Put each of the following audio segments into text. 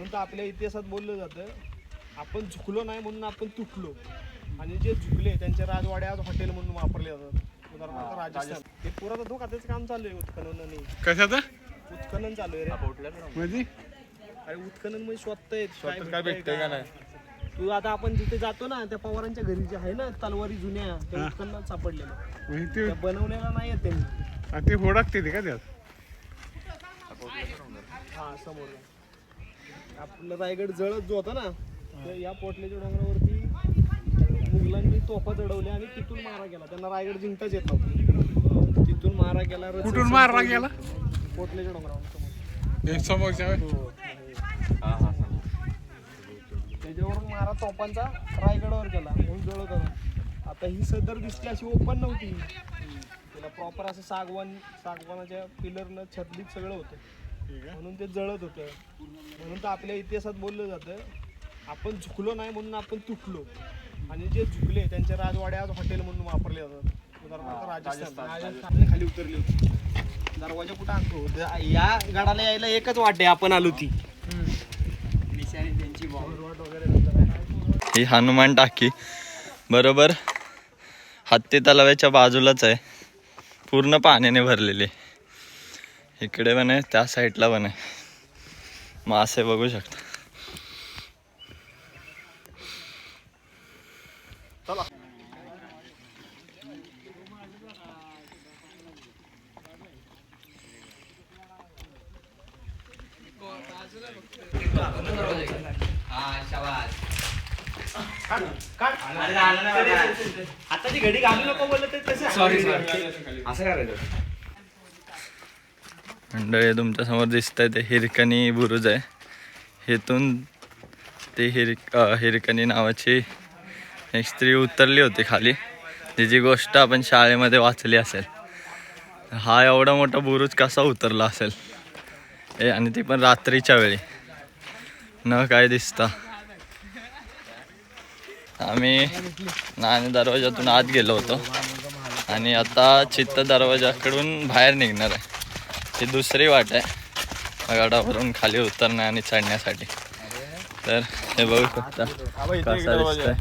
म्हणून तर आपल्या इतिहासात बोललं जातं, आपण झुकलो नाही म्हणून आपण तुटलो. आणि जे झुकले त्यांचे राजवाडे आज हॉटेल म्हणून वापरले जातात. उदाहरणार्थ राजस्थान, हे पुरातत्व खात्याचं काम चालू आहे उत्खनन. कशाचं उत्खनन चालू आहे रे. म्हणजे अरे उत्खनन म्हणजे शोधताय काय भेटतंय का नाही. तू आता आपण जिथे जातो ना त्या पवारांच्या घरी जे आहे ना तलवारी जुन्या, त्या उत्खननात सापडलेल्या, म्हणजे त्या बनवलेल्या नाही आहेत त्यांनी. ते फोडाकते ते का त्यात. हा समोर आपलं रायगड जळत जो होता ना, तर या पोटल्याच्या डोंगरावरती मुघलांनी तोफा चढवल्या आणि तिथून मारा केला. त्यांना रायगड जिंकताच येत नव्हतं, तिथून मारा केला. कुठून मारला गेला. पोटल्याच्या डोंगरावर समोरच्या त्याच्यावरून मारा तोफांचा रायगडावर केला म्हणून जळत होता. आता ही सदर दिसते अशी ओपन नव्हती, त्याला प्रॉपर असं सागवानाच्या पिलरनं छतबीत सगळं होतं, म्हणून ते जळत होतं. म्हणून तर आपल्या इतिहासात बोललं जातं, आपण झुकलो नाही म्हणून आपण तुटलो. आणि जे झुकले त्यांचे राजवाडे आज हॉटेल म्हणून वापरले जातात. उदाहरणार्थ राजस्थान खाली उतरली होती. दरवाजा कुठं आणतो, या गडाला यायला एकच वाट आहे, आपण आलो ती. ही हनुमान टाकी बरोबर हत्ती तलावाच्या बाजूलाच आहे, पूर्ण पाण्याने भरलेली. इकडे पण आहे, त्या साईडला पण आहे. मासे बघू शकता. आताची घडी घालू नको बोलत सॉरी असं करायचं. मंडळी तुमच्या समोर दिसतंय ते हिरकणी बुरुज आहे. इथून ती हिरकणी नावाची एक स्त्री उतरली होती खाली, तिची गोष्ट आपण शाळेमध्ये वाचली असेल. हा एवढा मोठा बुरुज कसा उतरला असेल आणि ती पण रात्रीच्या वेळी न काय दिसता. आम्ही नाणे दरवाजातून आत गेलो होतो आणि आता चित्त दरवाजाकडून बाहेर निघणार आहे. ही दुसरी वाट आहे गडावरून खाली उतरण्या आणि चढण्यासाठी. तर हे बघू शकता कसा दिसतंय.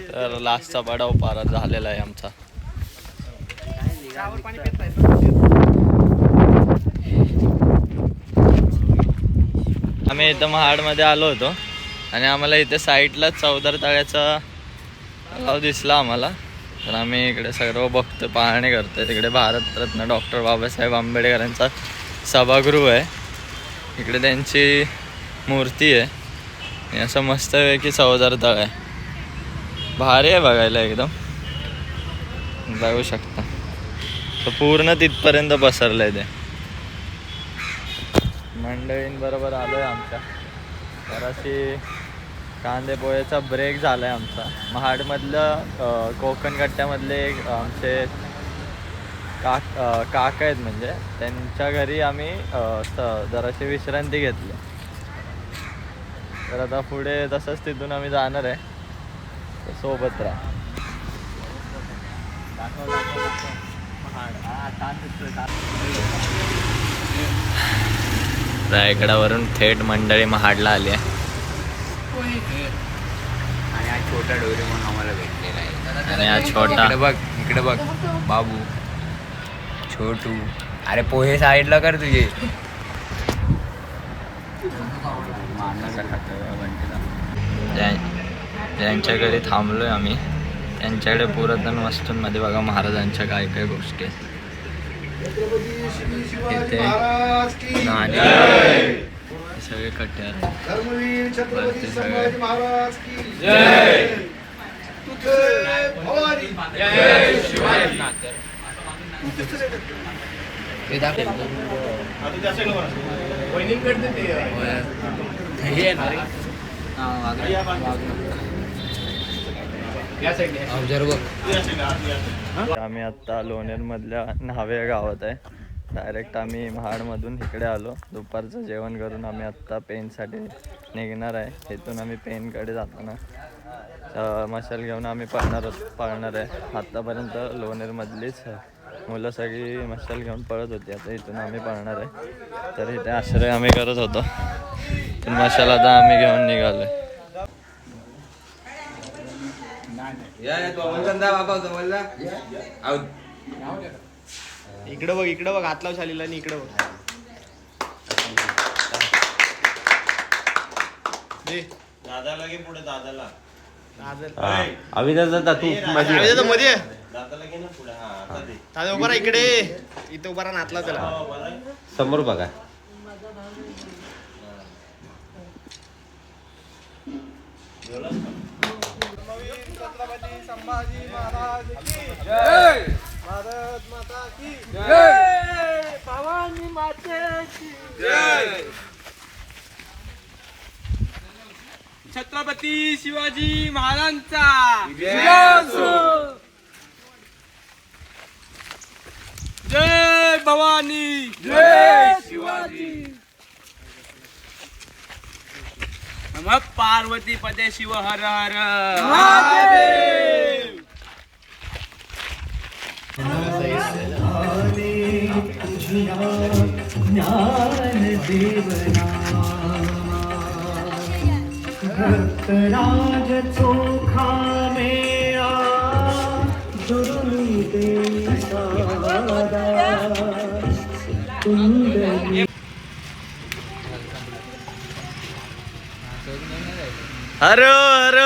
तर लास्टचा पडाव पार झालेला आहे आमचा. आम्ही इथं महाडमध्ये आलो होतो आणि आम्हाला इथे साईडला चौदार तळ्याचा तलाव दिसला आम्हाला. तर आम्ही इकडे सर्व बघतो, पाहणी करतोय. तिकडे भारतरत्न डॉक्टर बाबासाहेब आंबेडकरांचा सभागृह आहे, इकडे त्यांची मूर्ती आहे आणि असं मस्तपैकी चौदार तळ आहे. भारी आहे बघायला एकदम, बघू शकता. तर पूर्ण तिथपर्यंत पसरलं आहे ते. मंडळींबरोबर आलो आहे आमच्या. जराशी कांदे पोह्याचा ब्रेक झाला आहे आमचा. महाडमधलं कोकण कट्ट्यामधले आमचे काका आहेत, म्हणजे त्यांच्या घरी आम्ही जराशी विश्रांती घेतली. तर आता पुढे तसंच तिथून आम्ही जाणार आहे. तर सोबत राहा. रायगडावरून थेट मंडळी महाडला आली आहे. आणि हा छोटा डोरी म्हणून आम्हाला भेटलेला आहे. आणि हा छोटा इकडे बघ बाबू छोटू. अरे पोहे साईडला कर तुझे. ज्यांच्या घरी थांबलोय आम्ही त्यांच्याकडे पुरातन वस्तूंमध्ये बघा महाराजांच्या काय काय गोष्टी आहेत. इथे नाणे सगळे कट्टे आहेत. आम्ही आता लोणेरमधल्या न्हावे या गावात आहे. डायरेक्ट आम्ही महाडमधून इकडे आलो. दुपारचं जेवण करून आम्ही आत्ता पेनसाठी निघणार आहे. इथून आम्ही पेनकडे जाताना मशाल घेऊन आम्ही पळणार आहे. आत्तापर्यंत लोणेरमधलीच मुलं सगळी मशाल घेऊन पळत होती. आता इथून आम्ही पळणार आहे. तर इथे आश्रय आम्ही करत होतो. पण मशाल आता आम्ही घेऊन निघालोय. इकडं बघ हात लाव शालीला आणि इकडं बघ. दादाला घे पुढे दादाला. अविदा तू मध्ये दादाला घे ना पुढे. हा आता दे. दादा उभा राहा इकडे. इथं उभा राहा, हात लाव त्याला. समोर बघा. छत्रपती संभाजी महाराज की जय. भारत माता की जय भवानी माते की जय. छत्रपती शिवाजी महाराजांचा जय भवानी जय शिवाजी. नमः पार्वती पदे शिव हर हर महादेव. राज चोखा मेरा दुर्मी दे सादा कुंडली. हर हर